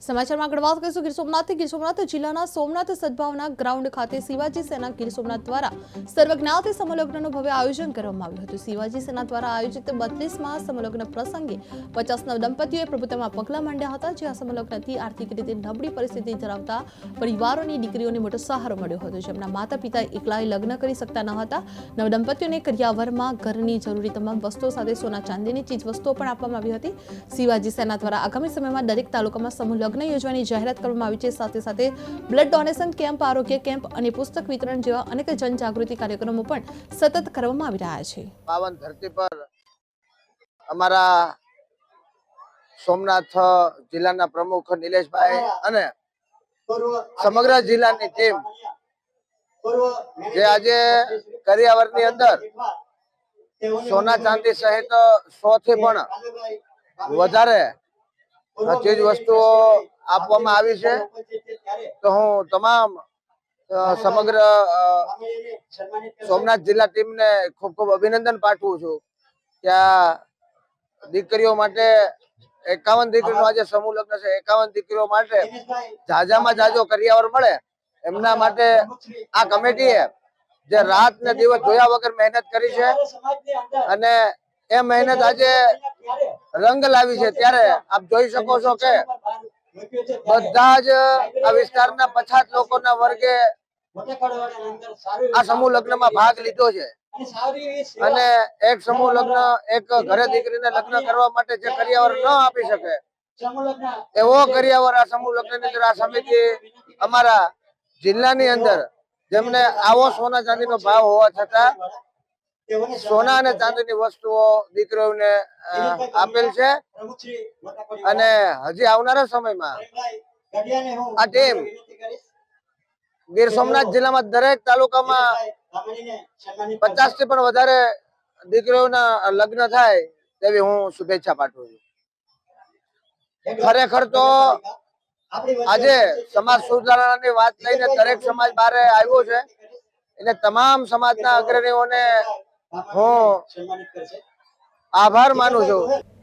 સમાચારમાં આગળ વાત કરીશું ગીર સોમનાથ જિલ્લાના સોમનાથ સદભાવના ગ્રાઉન્ડ ખાતે શિવાજી સેના ગીર સોમનાથ દ્વારા સર્વજ્ઞાતિ સમલગ્નનું ભવ્ય આયોજન કરવામાં આવ્યું હતું। શિવાજી સેના દ્વારા આયોજિત 32મા સમલગ્ન પ્રસંગે 50 નવદંપતીઓએ પ્રભુતામાં પગલાં માંડ્યા હતા। જે આ સમલગ્નથી આર્થિક રીતે નબળી પરિસ્થિતિ ધરાવતા પરિવારોની દીકરીઓને મોટો સહારો મળ્યો હતો, જેમના માતા પિતા એકલાએ લગ્ન કરી શકતા ન હતા। નવદંપતીઓને કરિયાવરમાં ઘરની જરૂરી તમામ વસ્તુઓ સાથે સોના ચાંદીની ચીજ વસ્તુઓ પણ આપવામાં આવી હતી। શિવાજી સેના દ્વારા આગામી સમયમાં દરેક તાલુકામાં સમૂહ લગ્ન યોજવાની જાહેરાત કરવામાં આવી છે। સાથે સાથે બ્લડ ડોનેશન કેમ્પ, આરોગ્ય કેમ્પ અને પુસ્તક વિતરણ જેવા અનેક જનજાગૃતિ કાર્યક્રમો પણ સતત કરવામાં આવી રહ્યા છે। પાવન ધરતી પર અમારા સોમનાથ જિલ્લાના પ્રમુખ નિલેશભાઈ અને સમગ્ર જિલ્લાની ટીમ જે આજે કરિયાવરની અંદર સોના ચાંદી સહિત 100 થી પણ વધારે ચીજ વસ્તુઓ આપવામાં આવી છે। તો હું તમામ સમગ્ર સોમનાથ જિલ્લા ટીમને ખૂબ ખૂબ અભિનંદન પાઠવું છું કે આ દીકરીઓ માટે 51 દીકરીનો આજે સમૂહ લગ્ન છે। 51 દીકરીઓ માટે જાજામાં જાજો કરિયાવર મળે એમના માટે આ કમિટીએ જે રાત ને દિવસ જોયા વગર મહેનત કરી છે અને એ મહેનત આજે રંગ લાવી છે। ત્યારે આપ જોઈ શકો છો કે બધા જ આ વિસ્તારના પછાત લોકોના વર્ગે આ સમૂહ લગ્નમાં ભાગ લીધો છે અને એક સમૂહ લગ્ન એક ઘરે દીકરીને લગ્ન કરવા માટે જે કરિયાવર ન આપી શકે એવો કરિયાવર આ સમૂહ લગ્નની અંદર આ સમિતિ અમારા જિલ્લાની અંદર જેમને આવો સોના ચાંદીનો ભાવ હોવા છતાં સોના અને ચાંદીની વસ્તુઓ દીકરીઓને આપેલ છે અને હજી આવનારા સમયમાં આ ટીમ ગીર સોમનાથ જિલ્લામાં દરેક તાલુકામાં 50 થી પણ વધારે દીકરીઓના લગ્ન થાય તેવી હું શુભેચ્છા પાઠવું છું। ખરેખર તો આજે સમાજ સુધારણાની વાત લઈને દરેક સમાજ બહાર આવ્યો છે એટલે તમામ સમાજના અગ્રણીઓને હું આભાર માનું છું।